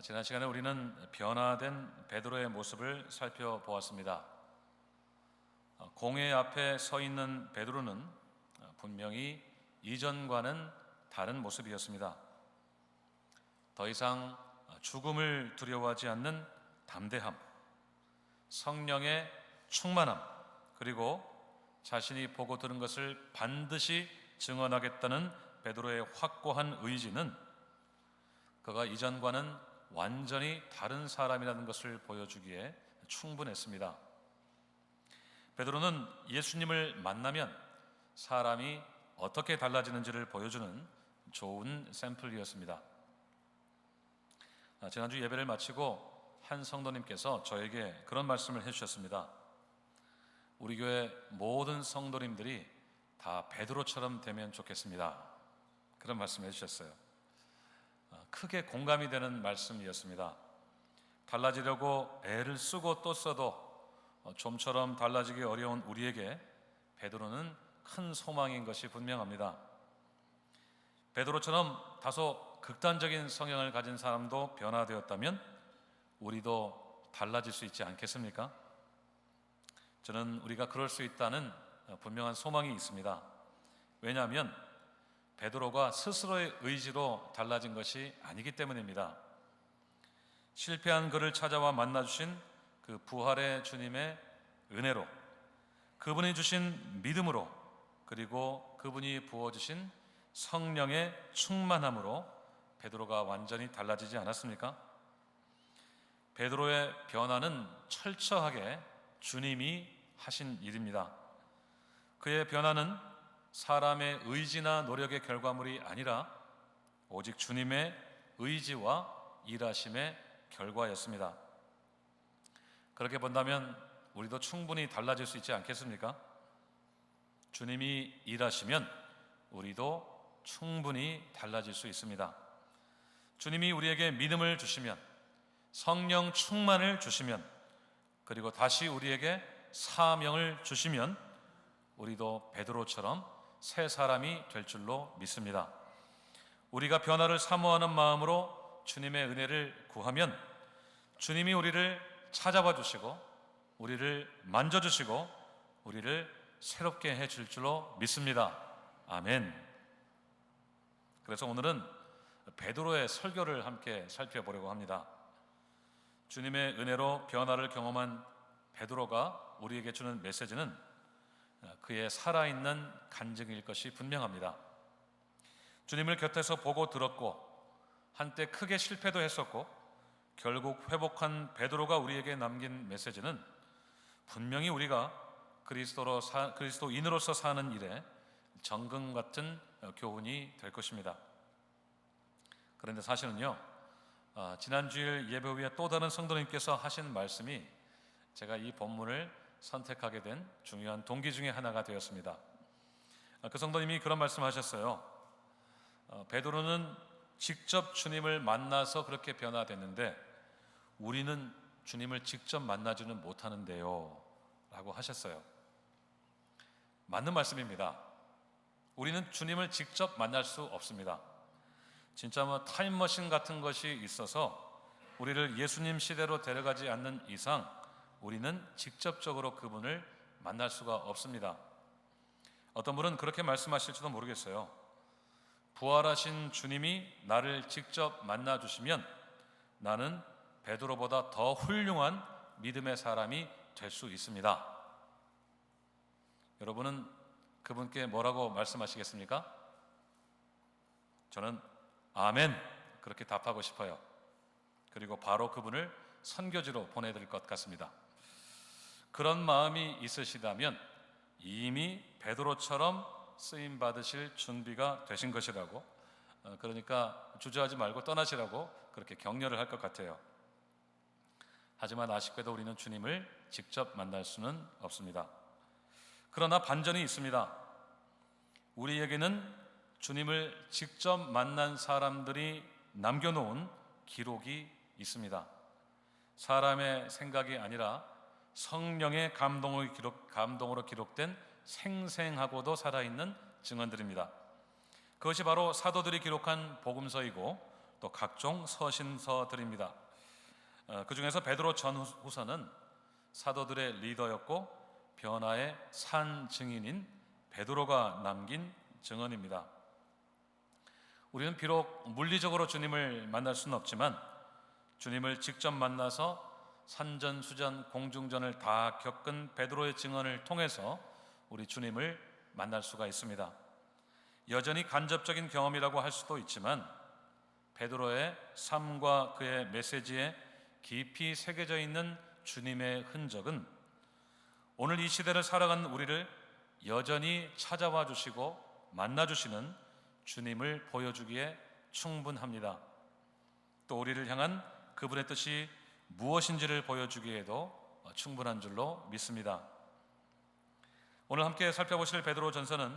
지난 시간에 우리는 변화된 베드로의 모습을 살펴보았습니다. 공회 앞에 서 있는 베드로는 분명히 이전과는 다른 모습이었습니다. 더 이상 죽음을 두려워하지 않는 담대함, 성령의 충만함, 그리고 자신이 보고 들은 것을 반드시 증언하겠다는 베드로의 확고한 의지는 그가 이전과는 완전히 다른 사람이라는 것을 보여주기에 충분했습니다. 베드로는 예수님을 만나면 사람이 어떻게 달라지는지를 보여주는 좋은 샘플이었습니다. 지난주 예배를 마치고 한 성도님께서 저에게 그런 말씀을 해주셨습니다. 우리 교회 모든 성도님들이 다 베드로처럼 되면 좋겠습니다. 그런 말씀을 해주셨어요. 크게 공감이 되는 말씀이었습니다. 달라지려고 애를 쓰고 또 써도 좀처럼 달라지기 어려운 우리에게 베드로는 큰 소망인 것이 분명합니다. 베드로처럼 다소 극단적인 성향을 가진 사람도 변화되었다면 우리도 달라질 수 있지 않겠습니까? 저는 우리가 그럴 수 있다는 분명한 소망이 있습니다. 왜냐하면 베드로가 스스로의 의지로 달라진 것이 아니기 때문입니다. 실패한 그를 찾아와 만나주신 그 부활의 주님의 은혜로, 그분이 주신 믿음으로, 그리고 그분이 부어주신 성령의 충만함으로 베드로가 완전히 달라지지 않았습니까? 베드로의 변화는 철저하게 주님이 하신 일입니다. 그의 변화는 사람의 의지나 노력의 결과물이 아니라 오직 주님의 의지와 일하심의 결과였습니다. 그렇게 본다면 우리도 충분히 달라질 수 있지 않겠습니까? 주님이 일하시면 우리도 충분히 달라질 수 있습니다. 주님이 우리에게 믿음을 주시면, 성령 충만을 주시면, 그리고 다시 우리에게 사명을 주시면 우리도 베드로처럼 새 사람이 될 줄로 믿습니다. 우리가 변화를 사모하는 마음으로 주님의 은혜를 구하면 주님이 우리를 찾아봐 주시고 우리를 만져주시고 우리를 새롭게 해줄 줄로 믿습니다. 아멘. 그래서 오늘은 베드로의 설교를 함께 살펴보려고 합니다. 주님의 은혜로 변화를 경험한 베드로가 우리에게 주는 메시지는 그의 살아있는 간증일 것이 분명합니다. 주님을 곁에서 보고 들었고 한때 크게 실패도 했었고 결국 회복한 베드로가 우리에게 남긴 메시지는 분명히 우리가 그리스도인으로서 사는 일에 정금 같은 교훈이 될 것입니다. 그런데 사실은요, 지난주일 예배 후에 또 다른 성도님께서 하신 말씀이 제가 이 본문을 선택하게 된 중요한 동기 중에 하나가 되었습니다. 그 성도님이 그런 말씀하셨어요. 베드로는 직접 주님을 만나서 그렇게 변화됐는데 우리는 주님을 직접 만나지는 못하는데요 라고 하셨어요. 맞는 말씀입니다. 우리는 주님을 직접 만날 수 없습니다. 진짜 타임머신 같은 것이 있어서 우리를 예수님 시대로 데려가지 않는 이상 우리는 직접적으로 그분을 만날 수가 없습니다. 어떤 분은 그렇게 말씀하실지도 모르겠어요. 부활하신 주님이 나를 직접 만나 주시면 나는 베드로보다 더 훌륭한 믿음의 사람이 될 수 있습니다. 여러분은 그분께 뭐라고 말씀하시겠습니까? 저는 아멘 그렇게 답하고 싶어요. 그리고 바로 그분을 선교지로 보내드릴 것 같습니다. 그런 마음이 있으시다면 이미 베드로처럼 쓰임 받으실 준비가 되신 것이라고, 그러니까 주저하지 말고 떠나시라고 그렇게 격려를 할 것 같아요. 하지만 아쉽게도 우리는 주님을 직접 만날 수는 없습니다. 그러나 반전이 있습니다. 우리에게는 주님을 직접 만난 사람들이 남겨놓은 기록이 있습니다. 사람의 생각이 아니라 성령의 감동으로 기록된 생생하고도 살아있는 증언들입니다. 그것이 바로 사도들이 기록한 복음서이고 또 각종 서신서들입니다. 그 중에서 베드로 전후서는 사도들의 리더였고 변화의 산 증인인 베드로가 남긴 증언입니다. 우리는 비록 물리적으로 주님을 만날 수는 없지만 주님을 직접 만나서 산전수전 공중전을 다 겪은 베드로의 증언을 통해서 우리 주님을 만날 수가 있습니다. 여전히 간접적인 경험이라고 할 수도 있지만 베드로의 삶과 그의 메시지에 깊이 새겨져 있는 주님의 흔적은 오늘 이 시대를 살아가는 우리를 여전히 찾아와 주시고 만나 주시는 주님을 보여주기에 충분합니다. 또 우리를 향한 그분의 뜻이 무엇인지를 보여주기에도 충분한 줄로 믿습니다. 오늘 함께 살펴보실 베드로 전서는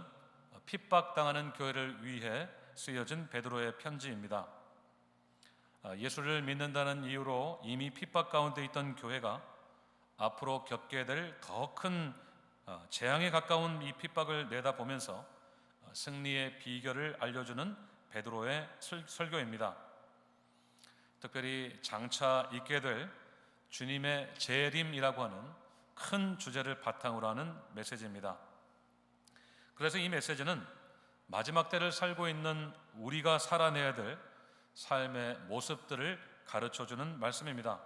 핍박당하는 교회를 위해 쓰여진 베드로의 편지입니다. 예수를 믿는다는 이유로 이미 핍박 가운데 있던 교회가 앞으로 겪게 될 더 큰 재앙에 가까운 이 핍박을 내다보면서 승리의 비결을 알려주는 베드로의 설교입니다. 특별히 장차 있게 될 주님의 재림이라고 하는 큰 주제를 바탕으로 하는 메시지입니다. 그래서 이 메시지는 마지막 때를 살고 있는 우리가 살아내야 될 삶의 모습들을 가르쳐주는 말씀입니다.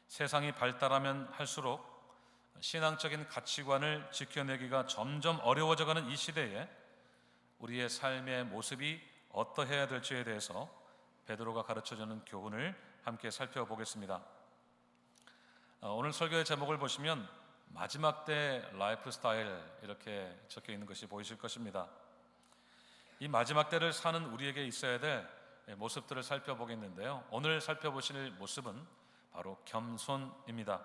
세상이 발달하면 할수록 신앙적인 가치관을 지켜내기가 점점 어려워져가는 이 시대에 우리의 삶의 모습이 어떠해야 될지에 대해서 베드로가 가르쳐주는 교훈을 함께 살펴보겠습니다. 오늘 설교의 제목을 보시면 마지막 때 라이프 스타일 이렇게 적혀 있는 것이 보이실 것입니다. 이 마지막 때를 사는 우리에게 있어야 될 모습들을 살펴보겠는데요. 오늘 살펴보실 모습은 바로 겸손입니다.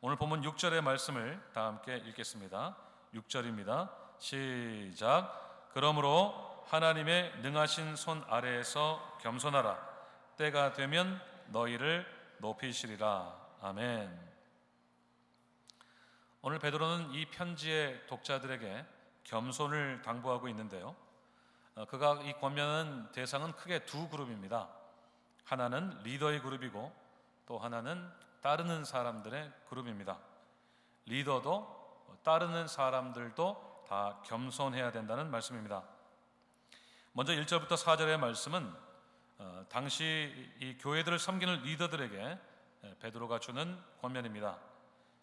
오늘 본문 6절의 말씀을 다 함께 읽겠습니다. 6절입니다. 시작. 그러므로 하나님의 능하신 손 아래에서 겸손하라. 때가 되면 너희를 높이시리라. 아멘. 오늘 베드로는 이 편지의 독자들에게 겸손을 당부하고 있는데요. 그가 이 권면하는 대상은 크게 두 그룹입니다. 하나는 리더의 그룹이고 또 하나는 따르는 사람들의 그룹입니다. 리더도 따르는 사람들도 다 겸손해야 된다는 말씀입니다. 먼저 1절부터 4절의 말씀은 당시 이 교회들을 섬기는 리더들에게 베드로가 주는 권면입니다.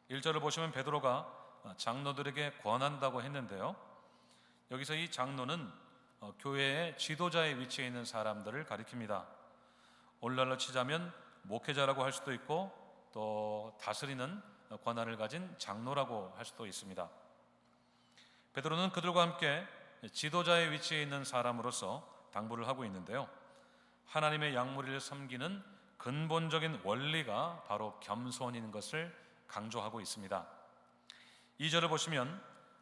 1절을 보시면 베드로가 장로들에게 권한다고 했는데요. 여기서 이 장로는 교회의 지도자의 위치에 있는 사람들을 가리킵니다. 오늘날로 치자면 목회자라고 할 수도 있고 또 다스리는 권한을 가진 장로라고 할 수도 있습니다. 베드로는 그들과 함께 지도자의 위치에 있는 사람으로서 당부를 하고 있는데요. 하나님의 양무리를 섬기는 근본적인 원리가 바로 겸손인 것을 강조하고 있습니다. 2절을 보시면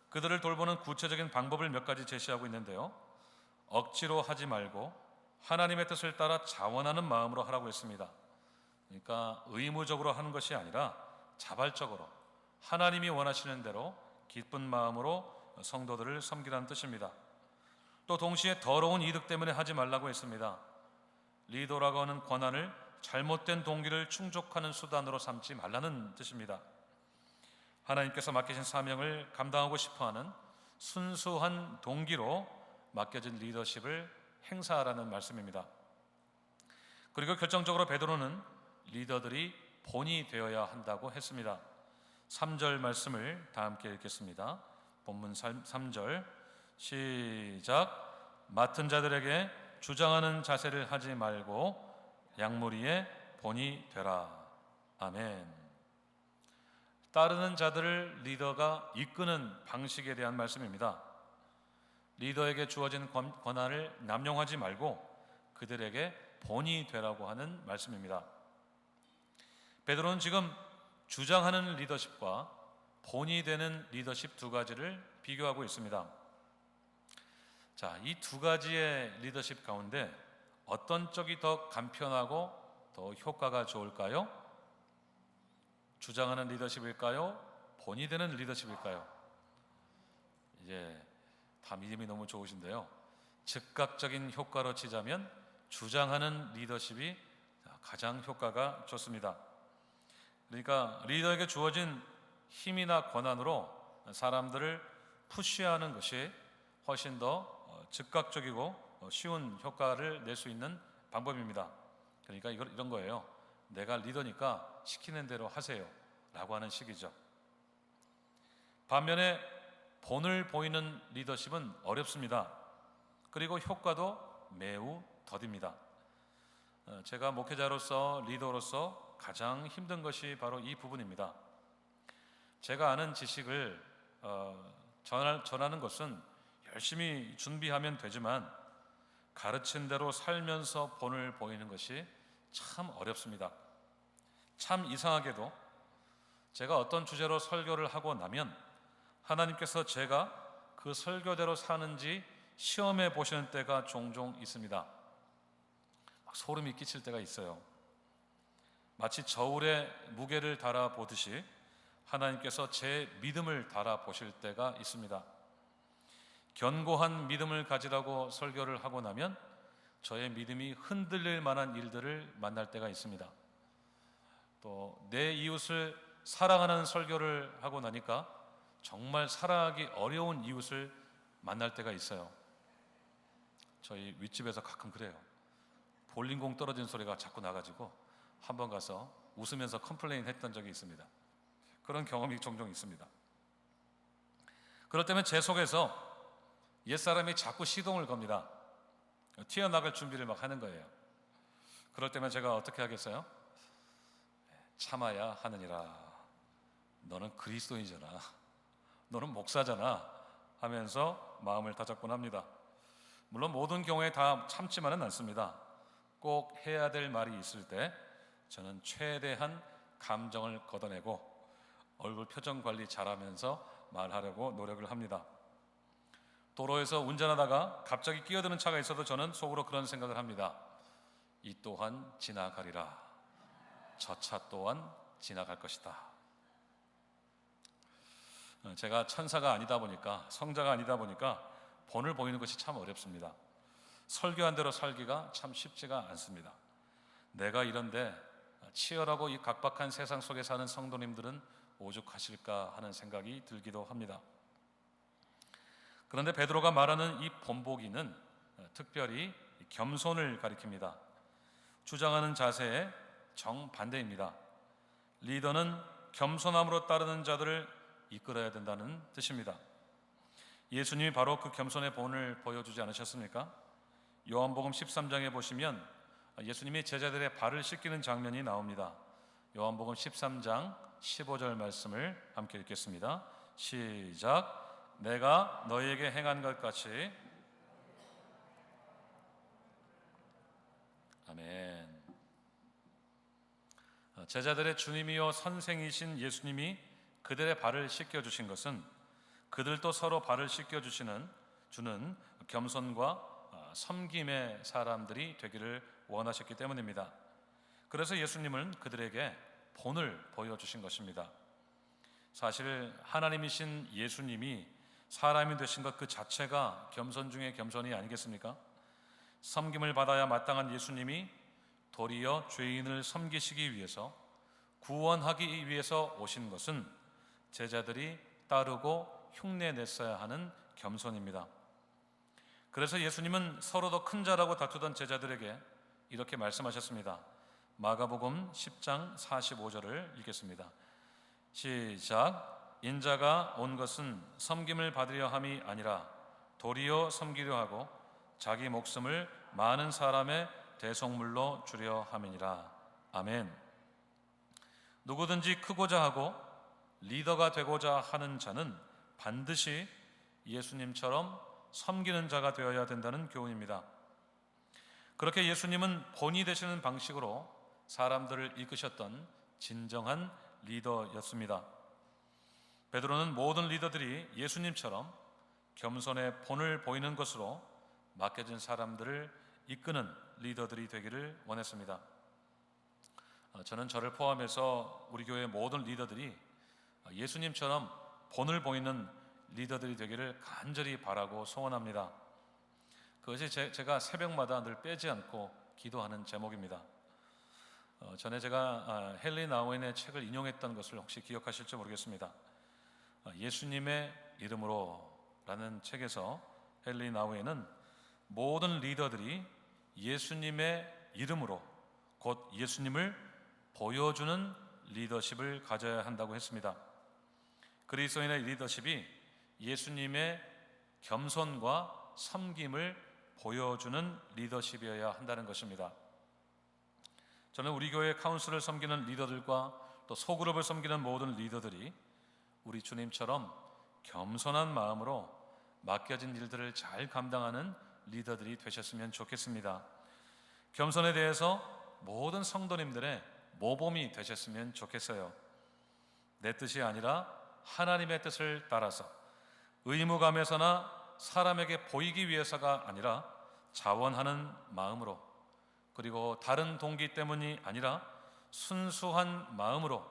그들을 돌보는 구체적인 방법을 몇 가지 제시하고 있는데요. 억지로 하지 말고 하나님의 뜻을 따라 자원하는 마음으로 하라고 했습니다. 그러니까 의무적으로 하는 것이 아니라 자발적으로 하나님이 원하시는 대로 기쁜 마음으로 성도들을 섬기라는 뜻입니다. 또 동시에 더러운 이득 때문에 하지 말라고 했습니다. 리더라고 하는 권한을 잘못된 동기를 충족하는 수단으로 삼지 말라는 뜻입니다. 하나님께서 맡기신 사명을 감당하고 싶어하는 순수한 동기로 맡겨진 리더십을 행사하라는 말씀입니다. 그리고 결정적으로 베드로는 리더들이 본이 되어야 한다고 했습니다. 3절 말씀을 다 함께 읽겠습니다. 본문 3절 시작. 맡은 자들에게 주장하는 자세를 하지 말고 양무리의 본이 되라. 아멘. 따르는 자들을 리더가 이끄는 방식에 대한 말씀입니다. 리더에게 주어진 권한을 남용하지 말고 그들에게 본이 되라고 하는 말씀입니다. 베드로는 지금 주장하는 리더십과 본이 되는 리더십 두 가지를 비교하고 있습니다. 자, 이 두 가지의 리더십 가운데 어떤 쪽이 더 간편하고 더 효과가 좋을까요? 주장하는 리더십일까요? 본이 되는 리더십일까요? 이제 다 믿음이 너무 좋으신데요. 즉각적인 효과로 치자면 주장하는 리더십이 가장 효과가 좋습니다. 그러니까 리더에게 주어진 힘이나 권한으로 사람들을 푸시하는 것이 훨씬 더 즉각적이고 쉬운 효과를 낼 수 있는 방법입니다. 그러니까 이런 거예요. 내가 리더니까 시키는 대로 하세요 라고 하는 식이죠. 반면에 본을 보이는 리더십은 어렵습니다. 그리고 효과도 매우 더딥니다. 제가 목회자로서 리더로서 가장 힘든 것이 바로 이 부분입니다. 제가 아는 지식을 전하는 것은 열심히 준비하면 되지만 가르친 대로 살면서 본을 보이는 것이 참 어렵습니다. 참 이상하게도 제가 어떤 주제로 설교를 하고 나면 하나님께서 제가 그 설교대로 사는지 시험해 보시는 때가 종종 있습니다. 막 소름이 끼칠 때가 있어요. 마치 저울에 무게를 달아 보듯이 하나님께서 제 믿음을 달아 보실 때가 있습니다. 견고한 믿음을 가지라고 설교를 하고 나면 저의 믿음이 흔들릴 만한 일들을 만날 때가 있습니다. 또 내 이웃을 사랑하는 설교를 하고 나니까 정말 사랑하기 어려운 이웃을 만날 때가 있어요. 저희 윗집에서 가끔 그래요. 볼링공 떨어진 소리가 자꾸 나가지고 한번 가서 웃으면서 컴플레인 했던 적이 있습니다. 그런 경험이 종종 있습니다. 그럴 때면 제 속에서 옛사람이 자꾸 시동을 겁니다. 튀어나갈 준비를 막 하는 거예요. 그럴 때면 제가 어떻게 하겠어요? 참아야 하느니라. 너는 그리스도인이잖아. 너는 목사잖아. 하면서 마음을 다잡곤 합니다. 물론 모든 경우에 다 참지만은 않습니다. 꼭 해야 될 말이 있을 때 저는 최대한 감정을 걷어내고 얼굴 표정 관리 잘하면서 말하려고 노력을 합니다. 도로에서 운전하다가 갑자기 끼어드는 차가 있어도 저는 속으로 그런 생각을 합니다. 이 또한 지나가리라. 저 차 또한 지나갈 것이다. 제가 천사가 아니다 보니까, 성자가 아니다 보니까 본을 보이는 것이 참 어렵습니다. 설교한 대로 살기가 참 쉽지가 않습니다. 내가 이런데 치열하고 이 각박한 세상 속에 사는 성도님들은 오죽하실까 하는 생각이 들기도 합니다. 그런데 베드로가 말하는 이 본보기는 특별히 겸손을 가리킵니다. 주장하는 자세의 정반대입니다. 리더는 겸손함으로 따르는 자들을 이끌어야 된다는 뜻입니다. 예수님이 바로 그 겸손의 본을 보여주지 않으셨습니까? 요한복음 13장에 보시면 예수님이 제자들의 발을 씻기는 장면이 나옵니다. 요한복음 13장 15절 말씀을 함께 읽겠습니다. 시작. 내가 너희에게 행한 것 같이. 아멘. 제자들의 주님이요 선생이신 예수님이 그들의 발을 씻겨주신 것은 그들도 서로 발을 씻겨주는 겸손과 섬김의 사람들이 되기를 원하셨기 때문입니다. 그래서 예수님은 그들에게 본을 보여주신 것입니다. 사실 하나님이신 예수님이 사람이 되신 것 그 자체가 겸손 중에 겸손이 아니겠습니까? 섬김을 받아야 마땅한 예수님이 도리어 죄인을 섬기시기 위해서, 구원하기 위해서 오신 것은 제자들이 따르고 흉내냈어야 하는 겸손입니다. 그래서 예수님은 서로 더 큰 자라고 다투던 제자들에게 이렇게 말씀하셨습니다. 마가복음 10장 45절을 읽겠습니다. 시작. 인자가 온 것은 섬김을 받으려 함이 아니라 도리어 섬기려 하고 자기 목숨을 많은 사람의 대속물로 주려 함이니라. 아멘. 누구든지 크고자 하고 리더가 되고자 하는 자는 반드시 예수님처럼 섬기는 자가 되어야 된다는 교훈입니다. 그렇게 예수님은 본이 되시는 방식으로 사람들을 이끄셨던 진정한 리더였습니다. 베드로는 모든 리더들이 예수님처럼 겸손의 본을 보이는 것으로 맡겨진 사람들을 이끄는 리더들이 되기를 원했습니다. 저는 저를 포함해서 우리 교회 모든 리더들이 예수님처럼 본을 보이는 리더들이 되기를 간절히 바라고 소원합니다. 그것이 제가 새벽마다 늘 빼지 않고 기도하는 제목입니다. 전에 제가 헨리 나우엔의 책을 인용했던 것을 혹시 기억하실지 모르겠습니다. 예수님의 이름으로라는 책에서 헨리 나우엔은 모든 리더들이 예수님의 이름으로 곧 예수님을 보여주는 리더십을 가져야 한다고 했습니다. 그리스도인의 리더십이 예수님의 겸손과 섬김을 보여주는 리더십이어야 한다는 것입니다. 저는 우리 교회 카운슬을 섬기는 리더들과 또 소그룹을 섬기는 모든 리더들이 우리 주님처럼 겸손한 마음으로 맡겨진 일들을 잘 감당하는 리더들이 되셨으면 좋겠습니다. 겸손에 대해서 모든 성도님들의 모범이 되셨으면 좋겠어요. 내 뜻이 아니라 하나님의 뜻을 따라서 의무감에서나 사람에게 보이기 위해서가 아니라 자원하는 마음으로, 그리고 다른 동기 때문이 아니라 순수한 마음으로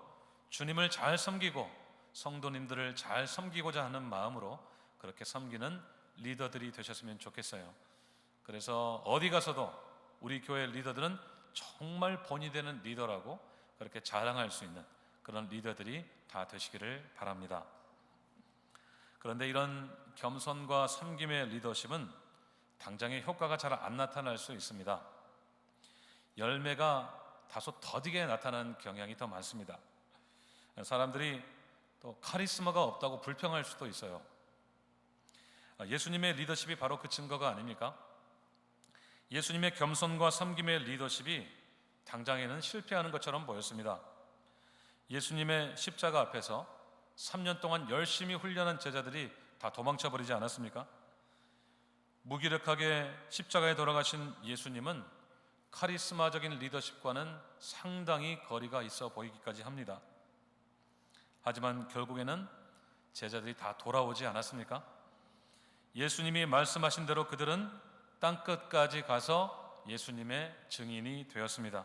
주님을 잘 섬기고 성도님들을 잘 섬기고자 하는 마음으로 그렇게 섬기는 리더들이 되셨으면 좋겠어요. 그래서 어디 가서도 우리 교회 리더들은 정말 본이 되는 리더라고 그렇게 자랑할 수 있는 그런 리더들이 다 되시기를 바랍니다. 그런데 이런 겸손과 섬김의 리더십은 당장의 효과가 잘 안 나타날 수 있습니다. 열매가 다소 더디게 나타나는 경향이 더 많습니다. 사람들이 또 카리스마가 없다고 불평할 수도 있어요. 예수님의 리더십이 바로 그 증거가 아닙니까? 예수님의 겸손과 섬김의 리더십이 당장에는 실패하는 것처럼 보였습니다. 예수님의 십자가 앞에서 3년 동안 열심히 훈련한 제자들이 다 도망쳐 버리지 않았습니까? 무기력하게 십자가에 돌아가신 예수님은 카리스마적인 리더십과는 상당히 거리가 있어 보이기까지 합니다. 하지만 결국에는 제자들이 다 돌아오지 않았습니까? 예수님이 말씀하신 대로 그들은 땅끝까지 가서 예수님의 증인이 되었습니다.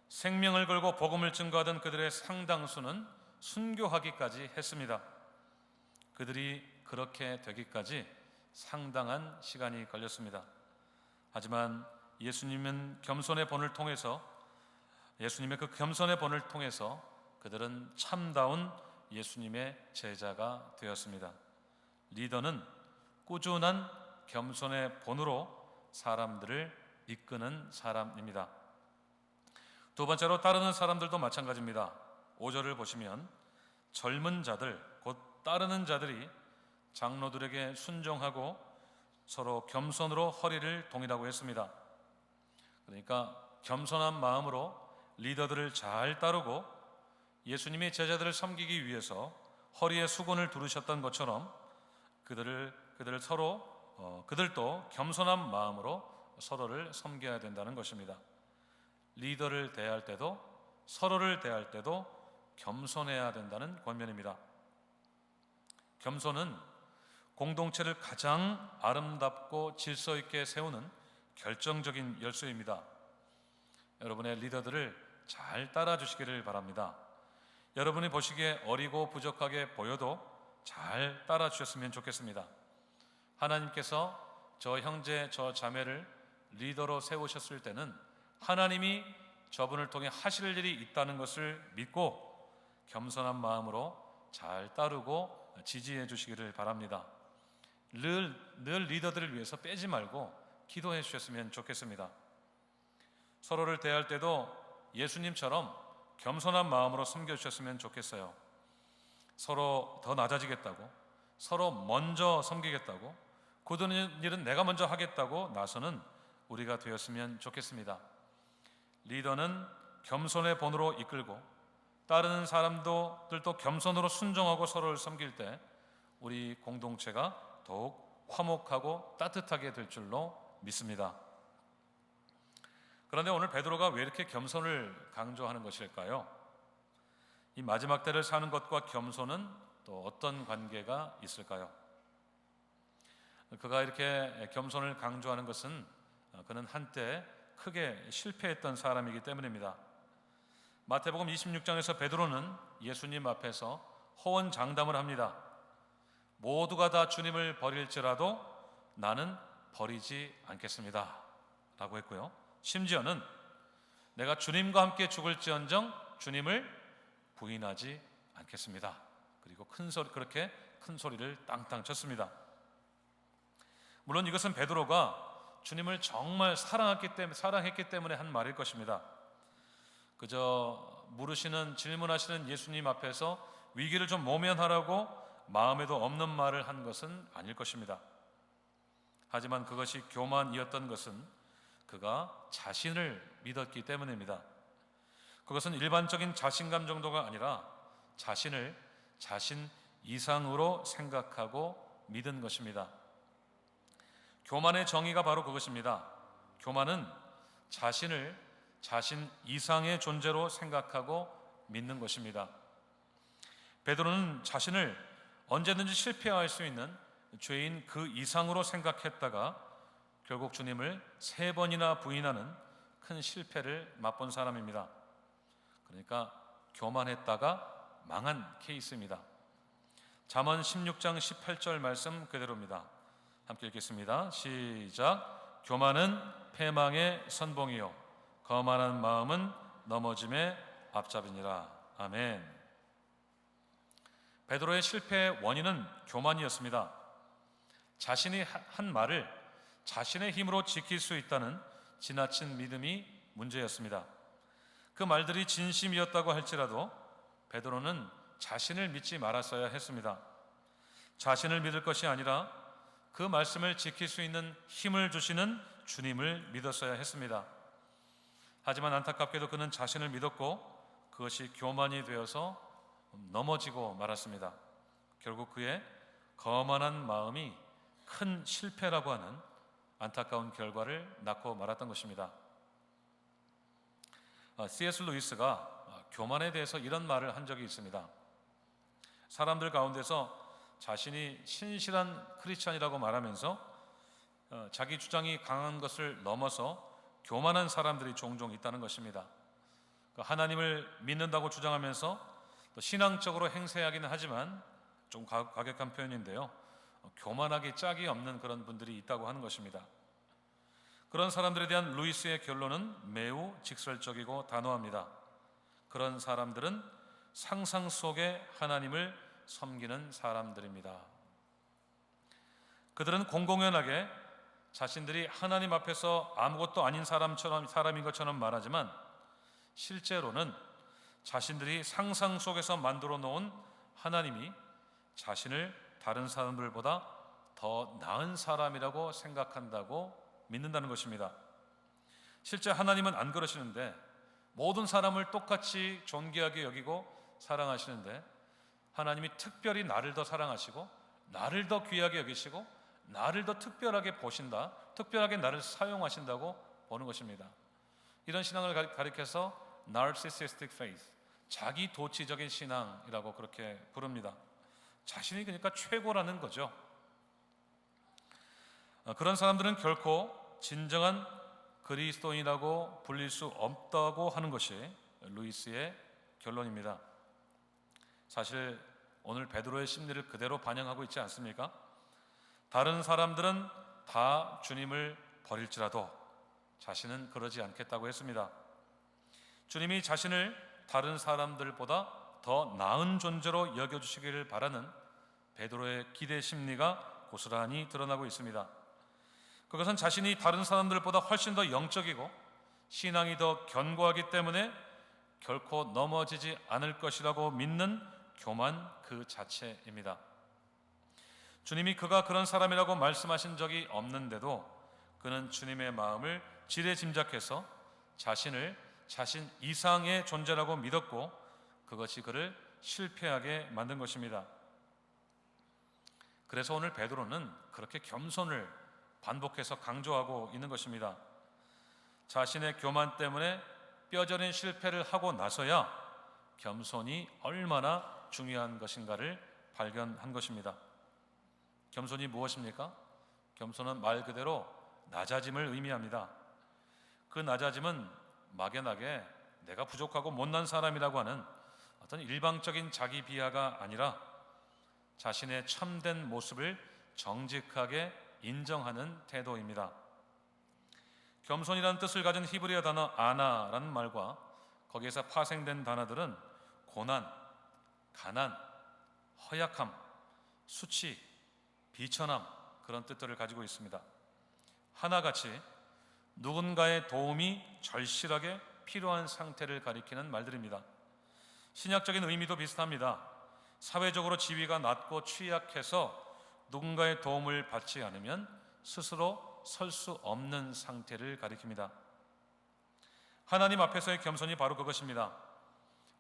생명을 걸고 복음을 증거하던 그들의 상당수는 순교하기까지 했습니다. 그들이 그렇게 되기까지 상당한 시간이 걸렸습니다. 하지만 예수님은 겸손의 본을 통해서, 예수님의 그 겸손의 본을 통해서 그들은 참다운 예수님의 제자가 되었습니다. 리더는 꾸준한 겸손의 본으로 사람들을 이끄는 사람입니다. 두 번째로 따르는 사람들도 마찬가지입니다. 5절을 보시면 젊은 자들, 곧 따르는 자들이 장로들에게 순종하고 서로 겸손으로 허리를 동이라고 했습니다. 그러니까 겸손한 마음으로 리더들을 잘 따르고 예수님이 제자들을 섬기기 위해서 허리에 수건을 두르셨던 것처럼 그들도 겸손한 마음으로 서로를 섬겨야 된다는 것입니다. 리더를 대할 때도 서로를 대할 때도 겸손해야 된다는 권면입니다. 겸손은 공동체를 가장 아름답고 질서 있게 세우는 결정적인 열쇠입니다. 여러분의 리더들을 잘 따라 주시기를 바랍니다. 여러분이 보시기에 어리고 부족하게 보여도 잘 따라 주셨으면 좋겠습니다. 하나님께서 저 형제, 저 자매를 리더로 세우셨을 때는 하나님이 저분을 통해 하실 일이 있다는 것을 믿고 겸손한 마음으로 잘 따르고 지지해 주시기를 바랍니다. 늘 리더들을 위해서 빼지 말고 기도해 주셨으면 좋겠습니다. 서로를 대할 때도 예수님처럼 겸손한 마음으로 섬겨주셨으면 좋겠어요. 서로 더 낮아지겠다고, 서로 먼저 섬기겠다고, 굳은 일은 내가 먼저 하겠다고 나서는 우리가 되었으면 좋겠습니다. 리더는 겸손의 본으로 이끌고 따르는 사람들도 겸손으로 순종하고 서로를 섬길 때 우리 공동체가 더욱 화목하고 따뜻하게 될 줄로 믿습니다. 그런데 오늘 베드로가 왜 이렇게 겸손을 강조하는 것일까요? 이 마지막 때를 사는 것과 겸손은 또 어떤 관계가 있을까요? 그가 이렇게 겸손을 강조하는 것은 그는 한때 크게 실패했던 사람이기 때문입니다. 마태복음 26장에서 베드로는 예수님 앞에서 호언장담을 합니다. 모두가 다 주님을 버릴지라도 나는 버리지 않겠습니다 라고 했고요. 심지어는 내가 주님과 함께 죽을지언정 주님을 부인하지 않겠습니다. 그리고 그렇게 큰 소리를 땅땅 쳤습니다. 물론 이것은 베드로가 주님을 정말 사랑했기 때문에 한 말일 것입니다. 그저 질문하시는 예수님 앞에서 위기를 좀 모면하라고 마음에도 없는 말을 한 것은 아닐 것입니다. 하지만 그것이 교만이었던 것은 그가 자신을 믿었기 때문입니다. 그것은 일반적인 자신감 정도가 아니라 자신을 자신 이상으로 생각하고 믿은 것입니다. 교만의 정의가 바로 그것입니다. 교만은 자신을 자신 이상의 존재로 생각하고 믿는 것입니다. 베드로는 자신을 언제든지 실패할 수 있는 죄인 그 이상으로 생각했다가 결국 주님을 3번이나 부인하는 큰 실패를 맛본 사람입니다. 그러니까 교만했다가 망한 케이스입니다. 잠언 16장 18절 말씀 그대로입니다. 함께 읽겠습니다. 시작. 교만은 패망의 선봉이요 거만한 마음은 넘어짐의 앞잡이니라. 아멘. 베드로의 실패의 원인은 교만이었습니다. 자신이 한 말을 자신의 힘으로 지킬 수 있다는 지나친 믿음이 문제였습니다. 그 말들이 진심이었다고 할지라도 베드로는 자신을 믿지 말았어야 했습니다. 자신을 믿을 것이 아니라 그 말씀을 지킬 수 있는 힘을 주시는 주님을 믿었어야 했습니다. 하지만 안타깝게도 그는 자신을 믿었고 그것이 교만이 되어서 넘어지고 말았습니다. 결국 그의 거만한 마음이 큰 실패라고 하는 안타까운 결과를 낳고 말았던 것입니다. C.S. 루이스가 교만에 대해서 이런 말을 한 적이 있습니다. 사람들 가운데서 자신이 신실한 크리스찬이라고 말하면서 자기 주장이 강한 것을 넘어서 교만한 사람들이 종종 있다는 것입니다. 하나님을 믿는다고 주장하면서 또 신앙적으로 행세하기는 하지만 좀 과격한 표현인데요, 교만하기 짝이 없는 그런 분들이 있다고 하는 것입니다. 그런 사람들에 대한 루이스의 결론은 매우 직설적이고 단호합니다. 그런 사람들은 상상 속에 하나님을 섬기는 사람들입니다. 그들은 공공연하게 자신들이 하나님 앞에서 아무것도 아닌 사람인 것처럼 말하지만 실제로는 자신들이 상상 속에서 만들어 놓은 하나님이 자신을 다른 사람들보다 더 나은 사람이라고 생각한다고 믿는다는 것입니다. 실제 하나님은 안 그러시는데 모든 사람을 똑같이 존귀하게 여기고 사랑하시는데 하나님이 특별히 나를 더 사랑하시고 나를 더 귀하게 여기시고 나를 더 특별하게 보신다, 특별하게 나를 사용하신다고 보는 것입니다. 이런 신앙을 가리켜서 narcissistic faith, 자기 도취적인 신앙이라고 그렇게 부릅니다. 자신이 그러니까 최고라는 거죠. 그런 사람들은 결코 진정한 그리스도인이라고 불릴 수 없다고 하는 것이 루이스의 결론입니다. 사실 오늘 베드로의 심리를 그대로 반영하고 있지 않습니까? 다른 사람들은 다 주님을 버릴지라도 자신은 그러지 않겠다고 했습니다. 주님이 자신을 다른 사람들보다 더 나은 존재로 여겨주시기를 바라는 베드로의 기대 심리가 고스란히 드러나고 있습니다. 그것은 자신이 다른 사람들보다 훨씬 더 영적이고 신앙이 더 견고하기 때문에 결코 넘어지지 않을 것이라고 믿는 교만 그 자체입니다. 주님이 그가 그런 사람이라고 말씀하신 적이 없는데도 그는 주님의 마음을 지레짐작해서 자신을 자신 이상의 존재라고 믿었고 그것이 그를 실패하게 만든 것입니다. 그래서 오늘 베드로는 그렇게 겸손을 반복해서 강조하고 있는 것입니다. 자신의 교만 때문에 뼈저린 실패를 하고 나서야 겸손이 얼마나 중요한 것인가를 발견한 것입니다. 겸손이 무엇입니까? 겸손은 말 그대로 낮아짐을 의미합니다. 그 낮아짐은 막연하게 내가 부족하고 못난 사람이라고 하는 어떤 일방적인 자기 비하가 아니라 자신의 참된 모습을 정직하게 인정하는 태도입니다. 겸손이라는 뜻을 가진 히브리어 단어 아나라는 말과 거기에서 파생된 단어들은 고난, 가난, 허약함, 수치, 비천함, 그런 뜻들을 가지고 있습니다. 하나같이 누군가의 도움이 절실하게 필요한 상태를 가리키는 말들입니다. 신약적인 의미도 비슷합니다. 사회적으로 지위가 낮고 취약해서 누군가의 도움을 받지 않으면 스스로 설 수 없는 상태를 가리킵니다. 하나님 앞에서의 겸손이 바로 그것입니다.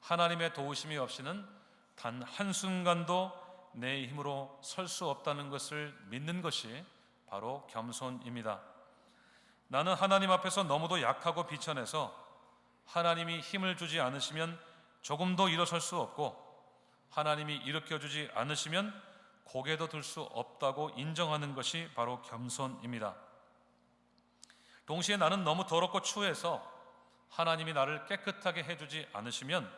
하나님의 도우심이 없이는 단 한순간도 내 힘으로 설 수 없다는 것을 믿는 것이 바로 겸손입니다. 나는 하나님 앞에서 너무도 약하고 비천해서 하나님이 힘을 주지 않으시면 조금도 일어설 수 없고, 하나님이 일으켜주지 않으시면 고개도 들 수 없다고 인정하는 것이 바로 겸손입니다. 동시에 나는 너무 더럽고 추해서 하나님이 나를 깨끗하게 해주지 않으시면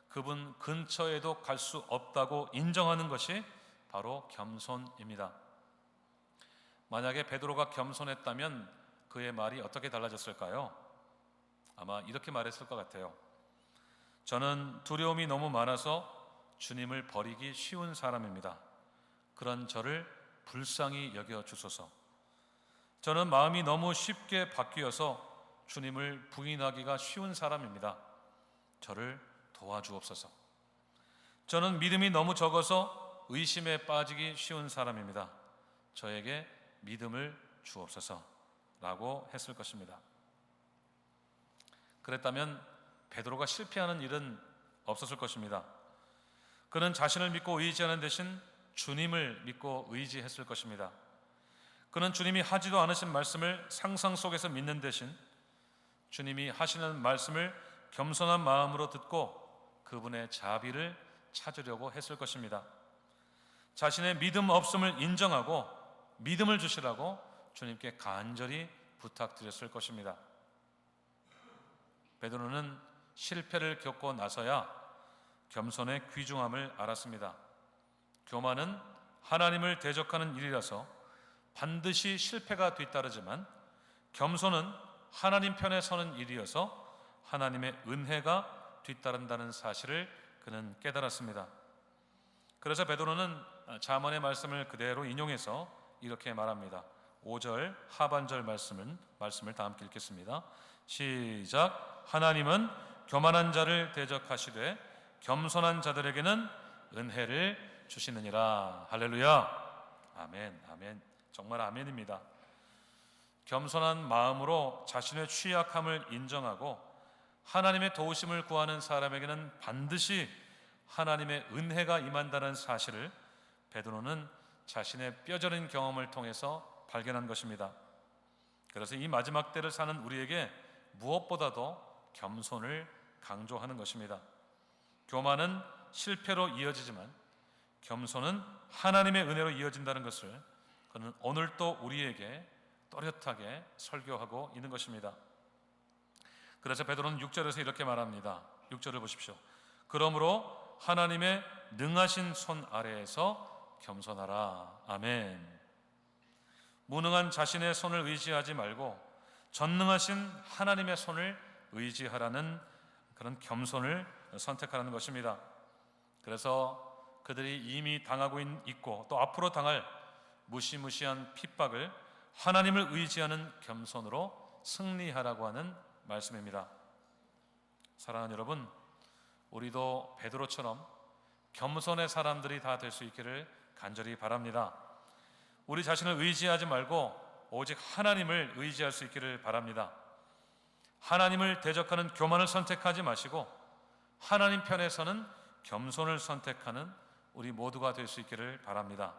그분 근처에도 갈 수 없다고 인정하는 것이 바로 겸손입니다. 만약에 베드로가 겸손했다면 그의 말이 어떻게 달라졌을까요? 아마 이렇게 말했을 것 같아요. 저는 두려움이 너무 많아서 주님을 버리기 쉬운 사람입니다. 그런 저를 불쌍히 여겨 주소서. 저는 마음이 너무 쉽게 바뀌어서 주님을 부인하기가 쉬운 사람입니다. 저를 도와주옵소서. 저는 믿음이 너무 적어서 의심에 빠지기 쉬운 사람입니다. 저에게 믿음을 주옵소서 라고 했을 것입니다. 그랬다면 베드로가 실패하는 일은 없었을 것입니다. 그는 자신을 믿고 의지하는 대신 주님을 믿고 의지했을 것입니다. 그는 주님이 하지도 않으신 말씀을 상상 속에서 믿는 대신 주님이 하시는 말씀을 겸손한 마음으로 듣고 그분의 자비를 찾으려고 했을 것입니다. 자신의 믿음 없음을 인정하고 믿음을 주시라고 주님께 간절히 부탁드렸을 것입니다. 베드로는 실패를 겪고 나서야 겸손의 귀중함을 알았습니다. 교만은 하나님을 대적하는 일이라서 반드시 실패가 뒤따르지만 겸손은 하나님 편에 서는 일이어서 하나님의 은혜가 뒤따른다는 사실을 그는 깨달았습니다. 그래서 베드로는 잠언의 말씀을 그대로 인용해서 이렇게 말합니다. 5절 하반절 말씀을 다 함께 읽겠습니다. 시작. 하나님은 교만한 자를 대적하시되 겸손한 자들에게는 은혜를 주시느니라. 할렐루야. 아멘, 아멘. 정말 아멘입니다. 겸손한 마음으로 자신의 취약함을 인정하고 하나님의 도우심을 구하는 사람에게는 반드시 하나님의 은혜가 임한다는 사실을 베드로는 자신의 뼈저린 경험을 통해서 발견한 것입니다. 그래서 이 마지막 때를 사는 우리에게 무엇보다도 겸손을 강조하는 것입니다. 교만은 실패로 이어지지만 겸손은 하나님의 은혜로 이어진다는 것을 그는 오늘 또 우리에게 또렷하게 설교하고 있는 것입니다. 그래서 베드로는 6절에서 이렇게 말합니다. 6절을 보십시오. 그러므로 하나님의 능하신 손 아래에서 겸손하라. 아멘. 무능한 자신의 손을 의지하지 말고 전능하신 하나님의 손을 의지하라는 그런 겸손을 선택하라는 것입니다. 그래서 그들이 이미 당하고 있고 또 앞으로 당할 무시무시한 핍박을 하나님을 의지하는 겸손으로 승리하라고 하는 말씀입니다. 사랑하는 여러분, 우리도 베드로처럼 겸손의 사람들이 다 될 수 있기를 간절히 바랍니다. 우리 자신을 의지하지 말고 오직 하나님을 의지할 수 있기를 바랍니다. 하나님을 대적하는 교만을 선택하지 마시고 하나님 편에서는 겸손을 선택하는 우리 모두가 될 수 있기를 바랍니다.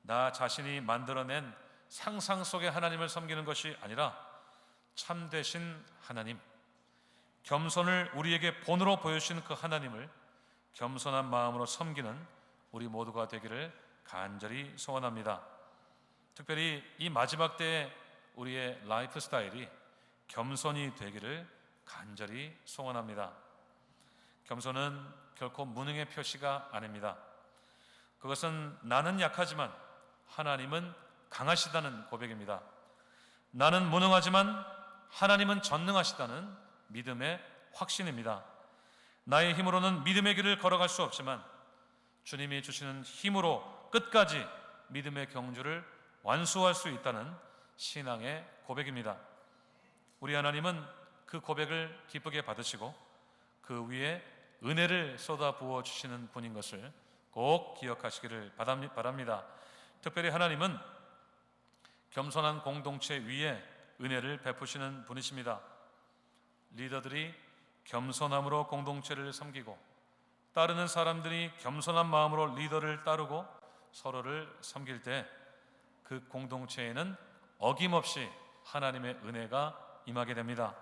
나 자신이 만들어낸 상상 속의 하나님을 섬기는 것이 아니라 참되신 하나님, 겸손을 우리에게 본으로 보여주신 그 하나님을 겸손한 마음으로 섬기는 우리 모두가 되기를 간절히 소원합니다. 특별히 이 마지막 때에 우리의 라이프 스타일이 겸손이 되기를 간절히 소원합니다. 겸손은 결코 무능의 표시가 아닙니다. 그것은 나는 약하지만 하나님은 강하시다는 고백입니다. 나는 무능하지만 하나님은 전능하시다는 믿음의 확신입니다. 나의 힘으로는 믿음의 길을 걸어갈 수 없지만 주님이 주시는 힘으로 끝까지 믿음의 경주를 완수할 수 있다는 신앙의 고백입니다. 우리 하나님은 그 고백을 기쁘게 받으시고 그 위에 은혜를 쏟아 부어 주시는 분인 것을 꼭 기억하시기를 바랍니다. 특별히 하나님은 겸손한 공동체 위에 은혜를 베푸시는 분이십니다. 리더들이 겸손함으로 공동체를 섬기고 따르는 사람들이 겸손한 마음으로 리더를 따르고 서로를 섬길 때 그 공동체에는 어김없이 하나님의 은혜가 임하게 됩니다.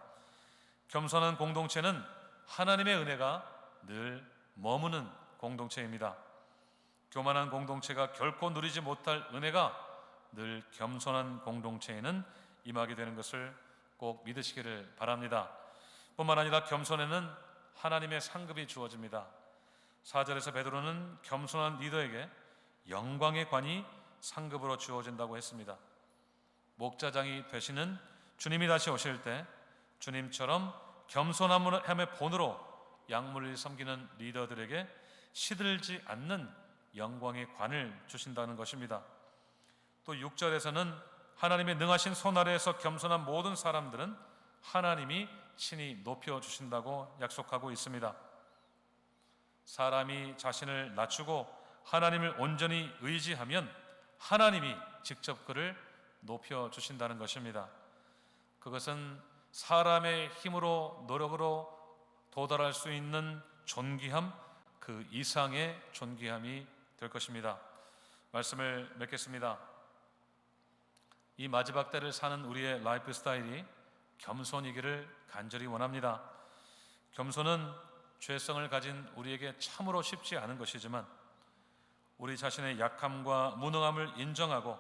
겸손한 공동체는 하나님의 은혜가 늘 머무는 공동체입니다. 교만한 공동체가 결코 누리지 못할 은혜가 늘 겸손한 공동체에는 임하게 되는 것을 꼭 믿으시기를 바랍니다. 뿐만 아니라 겸손에는 하나님의 상급이 주어집니다. 4절에서 베드로는 겸손한 리더에게 영광의 관이 상급으로 주어진다고 했습니다. 목자장이 되시는 주님이 다시 오실 때 주님처럼 겸손함의 본으로 양물을 섬기는 리더들에게 시들지 않는 영광의 관을 주신다는 것입니다. 또 6절에서는 하나님의 능하신 손 아래에서 겸손한 모든 사람들은 하나님이 친히 높여주신다고 약속하고 있습니다. 사람이 자신을 낮추고 하나님을 온전히 의지하면 하나님이 직접 그를 높여주신다는 것입니다. 그것은 사람의 힘으로 노력으로 도달할 수 있는 존귀함, 그 이상의 존귀함이 될 것입니다. 말씀을 맺겠습니다. 이 마지막 때를 사는 우리의 라이프 스타일이 겸손이기를 간절히 원합니다. 겸손은 죄성을 가진 우리에게 참으로 쉽지 않은 것이지만 우리 자신의 약함과 무능함을 인정하고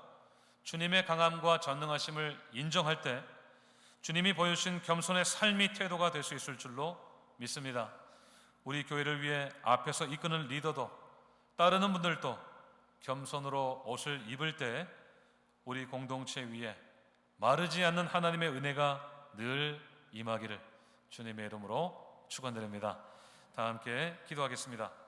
주님의 강함과 전능하심을 인정할 때 주님이 보여주신 겸손의 삶의 태도가 될 수 있을 줄로 믿습니다. 우리 교회를 위해 앞에서 이끄는 리더도 따르는 분들도 겸손으로 옷을 입을 때 우리 공동체 위에 마르지 않는 하나님의 은혜가 늘 임하기를 주님의 이름으로 축원드립니다. 다 함께 기도하겠습니다.